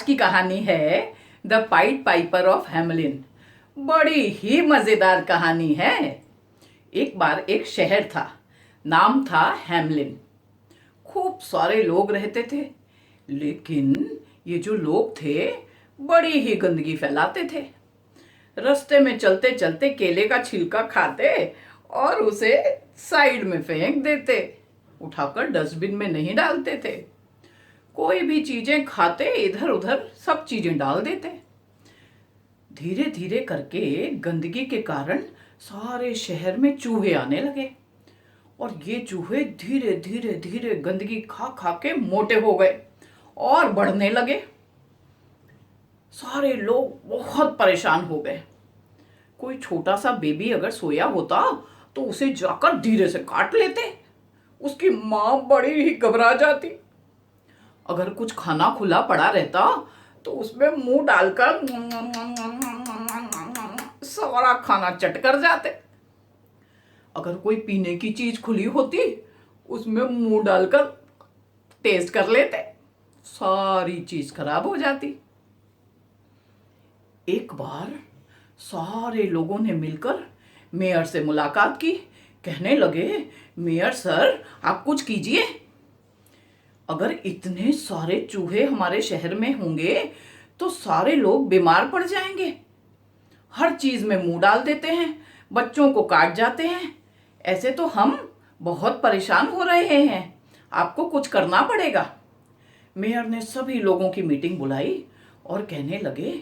की कहानी है the pied Piper of Hamelin. बड़ी ही मजेदार कहानी है। एक बार एक शहर था, नाम था हैमलिन। खूब सारे लोग रहते थे, लेकिन ये जो लोग थे बड़ी ही गंदगी फैलाते थे। रास्ते में चलते चलते केले का छिलका खाते और उसे साइड में फेंक देते, उठाकर डस्टबिन में नहीं डालते थे। कोई भी चीजें खाते इधर उधर सब चीजें डाल देते। धीरे धीरे करके गंदगी के कारण सारे शहर में चूहे आने लगे और ये चूहे धीरे धीरे धीरे गंदगी खा खा के मोटे हो गए और बढ़ने लगे। सारे लोग बहुत परेशान हो गए। कोई छोटा सा बेबी अगर सोया होता तो उसे जाकर धीरे से काट लेते, उसकी मां बड़ी ही घबरा जाती। अगर कुछ खाना खुला पड़ा रहता तो उसमें मुंह डालकर सारा खाना चट कर जाते। अगर कोई पीने की चीज खुली होती उसमें मुंह डालकर टेस्ट कर लेते, सारी चीज खराब हो जाती। एक बार सारे लोगों ने मिलकर मेयर से मुलाकात की। कहने लगे, मेयर सर आप कुछ कीजिए। अगर इतने सारे चूहे हमारे शहर में होंगे तो सारे लोग बीमार पड़ जाएंगे। हर चीज में मुंह डाल देते हैं, बच्चों को काट जाते हैं। ऐसे तो हम बहुत परेशान हो रहे हैं, आपको कुछ करना पड़ेगा। मेयर ने सभी लोगों की मीटिंग बुलाई और कहने लगे,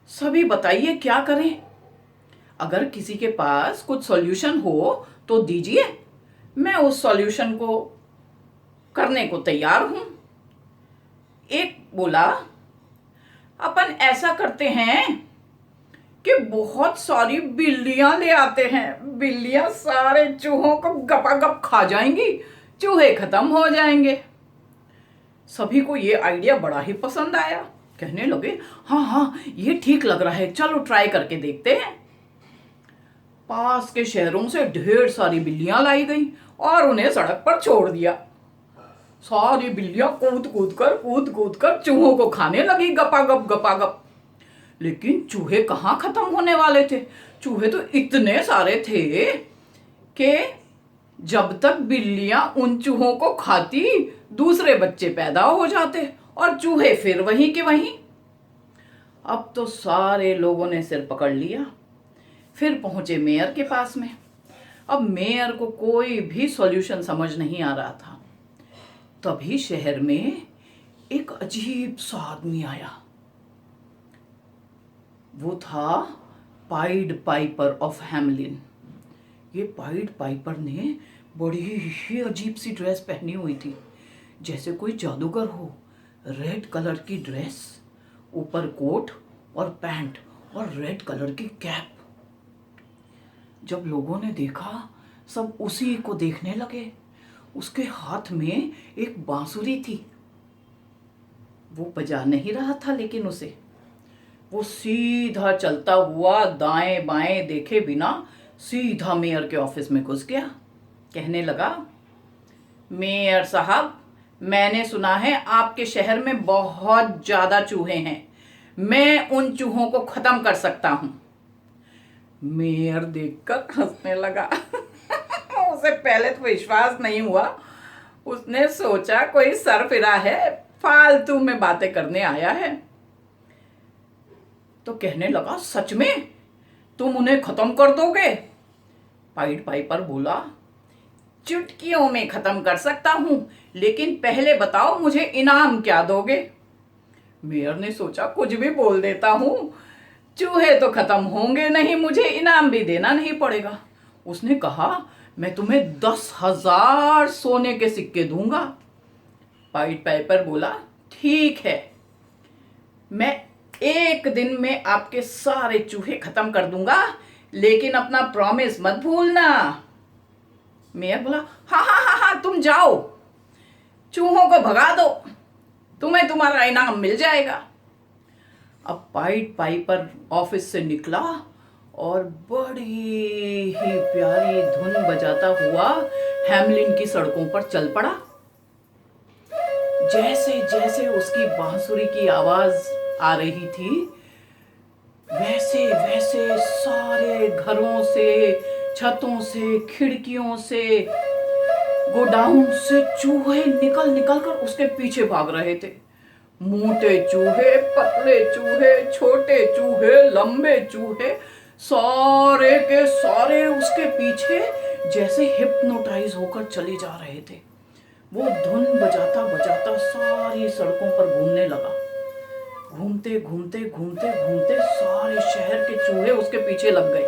सभी बताइए क्या करें। अगर किसी के पास कुछ सॉल्यूशन हो तो दीजिए, मैं उस सॉल्यूशन को करने को तैयार हूं। एक बोला, अपन ऐसा करते हैं कि बहुत सारी बिल्लियां ले आते हैं, बिल्लियां सारे चूहों को गपागप खा जाएंगी, चूहे खत्म हो जाएंगे। सभी को ये आइडिया बड़ा ही पसंद आया। कहने लगे, हाँ हाँ ये ठीक लग रहा है, चलो ट्राई करके देखते हैं। पास के शहरों से ढेर सारी बिल्लियां लाई गई और उन्हें सड़क पर छोड़ दिया। सारी बिल्लियां कूद कूद कर चूहों को खाने लगी गपागप गपागप। लेकिन चूहे कहाँ खत्म होने वाले थे। चूहे तो इतने सारे थे कि जब तक बिल्लियां उन चूहों को खाती दूसरे बच्चे पैदा हो जाते और चूहे फिर वहीं के वहीं। अब तो सारे लोगों ने सिर पकड़ लिया। फिर पहुंचे मेयर के पास में। अब मेयर को कोई भी सॉल्यूशन समझ नहीं आ रहा था। तभी शहर में एक अजीब सा आदमी आया। वो था पाइड पाइपर ऑफ हैमलिन। ये पाइड पाइपर ने बड़ी ही अजीब सी ड्रेस पहनी हुई थी, जैसे कोई जादूगर हो। रेड कलर की ड्रेस, ऊपर कोट और पैंट और रेड कलर की कैप। जब लोगों ने देखा सब उसी को देखने लगे। उसके हाथ में एक बांसुरी थी। वो बजा नहीं रहा था, लेकिन उसे वो सीधा चलता हुआ दाएं बाएं देखे बिना सीधा मेयर के ऑफिस में घुस गया। कहने लगा, मेयर साहब मैंने सुना है आपके शहर में बहुत ज्यादा चूहे हैं, मैं उन चूहों को खत्म कर सकता हूं। मेयर देखकर हंसने लगा। उसे पहले तो विश्वास नहीं हुआ। उसने सोचा कोई सरफिरा है, फालतू में बातें करने आया है। तो कहने लगा, सच में तुम उन्हें खत्म कर दोगे? पाइड पाइपर बोला, चुटकियों में खत्म कर सकता हूं, लेकिन पहले बताओ मुझे इनाम क्या दोगे? मेयर ने सोचा कुछ भी बोल देता हूं, चूहे तो खत्म होंगे नहीं, मुझे इनाम भी देना नहीं पड़ेगा। उसने कहा, मैं तुम्हें 10,000 सोने के सिक्के दूंगा। पाइड पाइपर बोला, ठीक है, मैं एक दिन में आपके सारे चूहे खत्म कर दूंगा, लेकिन अपना प्रॉमिस मत भूलना। मेयर बोला, हाँ हाँ हाँ हाँ तुम जाओ, चूहों को भगा दो, तुम्हें तुम्हारा इनाम मिल जाएगा। अब पाइड पाइपर ऑफिस से निकला और बड़ी ही प्यारी धुन बजाता हुआ हैमलिन की सड़कों पर चल पड़ा। जैसे जैसे उसकी बांसुरी की आवाज आ रही थी, वैसे वैसे सारे घरों से, छतों से, खिड़कियों से, गोडाउन से चूहे निकल निकल कर उसके पीछे भाग रहे थे। मोटे चूहे, पतले चूहे, छोटे चूहे, लंबे चूहे, सारे के सारे उसके पीछे जैसे हिप्नोटाइज होकर चले जा रहे थे। वो धुन बजाता बजाता सारी सड़कों पर घूमने लगा। घूमते घूमते घूमते घूमते सारे शहर के चूहे उसके पीछे लग गए।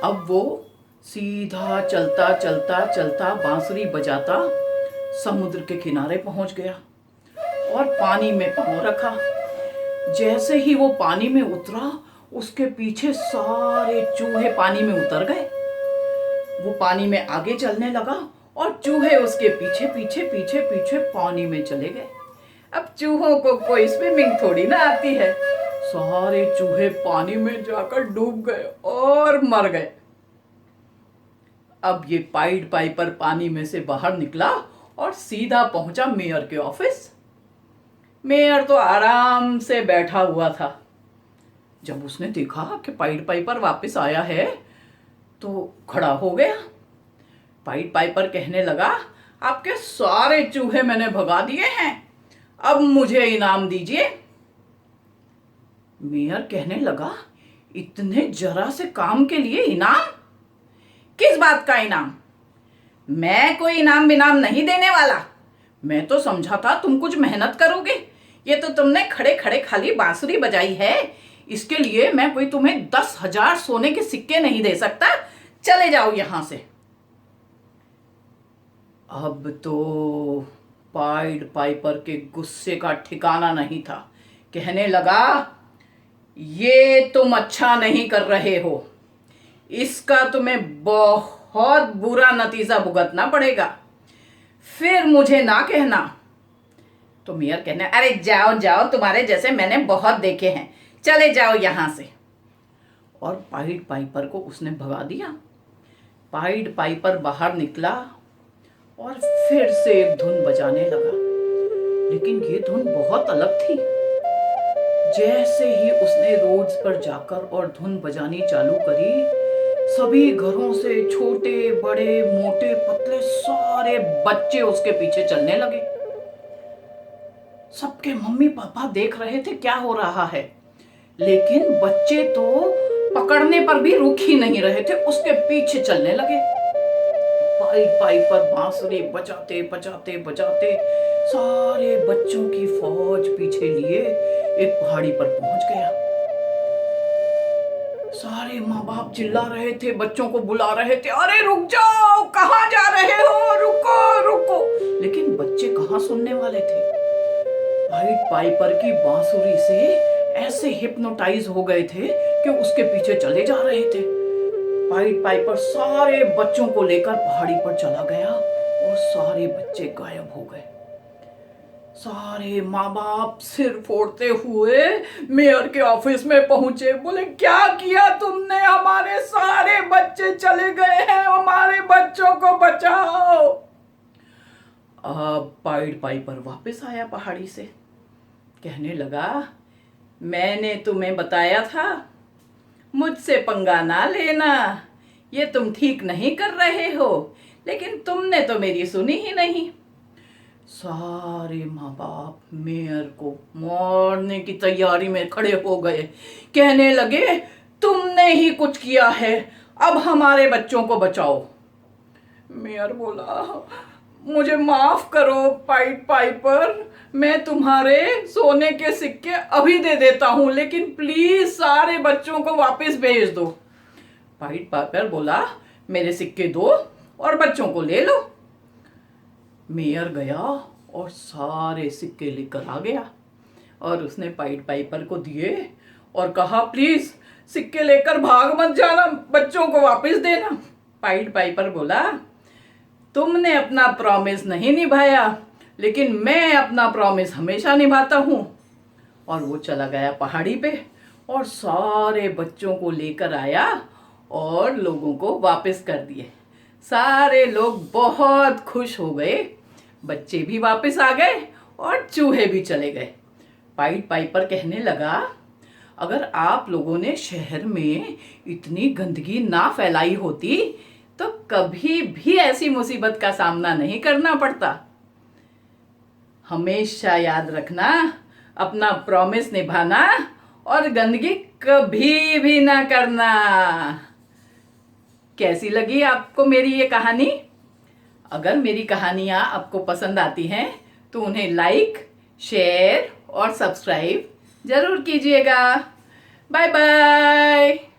अब वो सीधा चलता चलता चलता बांसुरी बजाता समुद्र के किनारे पहुंच गया और पानी में पांव रखा। जैसे ही वो पानी में उतरा, उसके पीछे सारे चूहे पानी में उतर गए। वो पानी में आगे चलने लगा और चूहे उसके पीछे पीछे पीछे पीछे पानी में चले गए। अब चूहों को कोई स्विमिंग थोड़ी ना आती है। सारे चूहे पानी में जाकर डूब गए और मर गए। अब ये पाइड पाइपर पानी में से बाहर निकला और सीधा पहुंचा मेयर के ऑफिस। मेयर तो आराम से बैठा हुआ था। जब उसने देखा कि पाइड पाइपर वापस आया है तो खड़ा हो गया। पाइड पाइपर कहने लगा, आपके सारे चूहे मैंने भगा दिए हैं, अब मुझे इनाम दीजिए। मेयर कहने लगा, इतने जरा से काम के लिए इनाम? किस बात का इनाम? मैं कोई इनाम बिनाम नहीं देने वाला। मैं तो समझा था तुम कुछ मेहनत करोगे। ये तो तुमने खड़े खड़े खाली बांसुरी बजाई है। इसके लिए मैं कोई तुम्हें 10,000 सोने के सिक्के नहीं दे सकता। चले जाओ यहां से। अब तो पाइड पाइपर के गुस्से का ठिकाना नहीं था। कहने लगा, ये तुम अच्छा नहीं कर रहे हो, इसका तुम्हें बहुत बुरा नतीजा भुगतना पड़ेगा। फिर मुझे ना कहना। तो मेयर कहने, अरे जाओ जाओ, तुम्हारे जैसे मैंने बहुत देखे हैं, चले जाओ यहां से। और पाइड पाइपर को उसने भगा दिया। पाइड पाइपर बाहर निकला और फिर से एक धुन बजाने लगा, लेकिन ये धुन बहुत अलग थी। जैसे ही उसने रोड्स पर जाकर और धुन बजानी चालू करी, सभी घरों से छोटे बड़े मोटे पतले सारे बच्चे उसके पीछे चलने लगे। सबके मम्मी पापा देख रहे थे क्या हो रहा है, लेकिन बच्चे तो पकड़ने पर भी रुक ही नहीं रहे थे, उसके पीछे चलने लगे। पाइड पाइपर बांसुरी बजाते बजाते बजाते सारे बच्चों की फौज पीछे लिए एक पहाड़ी पर पहुंच गया। सारे माँ बाप चिल्ला रहे थे, बच्चों को बुला रहे थे, अरे रुक जाओ, कहाँ जा रहे हो, रुको रुको। लेकिन बच्चे कहाँ सुनने वाले थे। पाइड पाइपर की बांसुरी से ऐसे हिप्नोटाइज हो गए थे कि उसके पीछे चले जा रहे थे। पाइड पाइपर सारे बच्चों को लेकर पहाड़ी पर चला गया और सारे बच्चे गायब हो गए। सारे माँ बाप सिर फोड़ते हुए मेयर के ऑफिस में पहुंचे। बोले, क्या किया तुमने, हमारे सारे बच्चे चले गए हैं, हमारे बच्चों को बचाओ। अब पाइड पाइपर वापस आया पहाड़ी से। कहने लगा, मैंने तुम्हें बताया था, मुझसे पंगा ना लेना, ये तुम ठीक नहीं कर रहे हो, लेकिन तुमने तो मेरी सुनी ही नहीं। सारे माँ बाप मेयर को मारने की तैयारी में खड़े हो गए। कहने लगे, तुमने ही कुछ किया है, अब हमारे बच्चों को बचाओ। मेयर बोला, मुझे माफ करो पाइड पाइपर, मैं तुम्हारे सोने के सिक्के अभी दे देता हूं, लेकिन प्लीज सारे बच्चों को वापस भेज दो। पाइड पाइपर बोला, मेरे सिक्के दो और बच्चों को ले लो। मेयर गया और सारे सिक्के लेकर आ गया और उसने पाइड पाइपर को दिए और कहा, प्लीज सिक्के लेकर भाग मत जाना, बच्चों को वापस देना। पाइड पाइपर बोला, तुमने अपना प्रॉमिस नहीं निभाया, लेकिन मैं अपना प्रॉमिस हमेशा निभाता हूं। और वो चला गया पहाड़ी पे और सारे बच्चों को लेकर आया और लोगों को वापस कर दिए। सारे लोग बहुत खुश हो गए, बच्चे भी वापस आ गए और चूहे भी चले गए। पाइड पाइपर कहने लगा, अगर आप लोगों ने शहर में इतनी गंदगी ना फैलाई होती तो कभी भी ऐसी मुसीबत का सामना नहीं करना पड़ता। हमेशा याद रखना, अपना प्रॉमिस निभाना और गंदगी कभी भी ना करना। कैसी लगी आपको मेरी ये कहानी? अगर मेरी कहानियाँ आपको पसंद आती हैं तो उन्हें लाइक, शेयर और सब्सक्राइब जरूर कीजिएगा। Bye bye.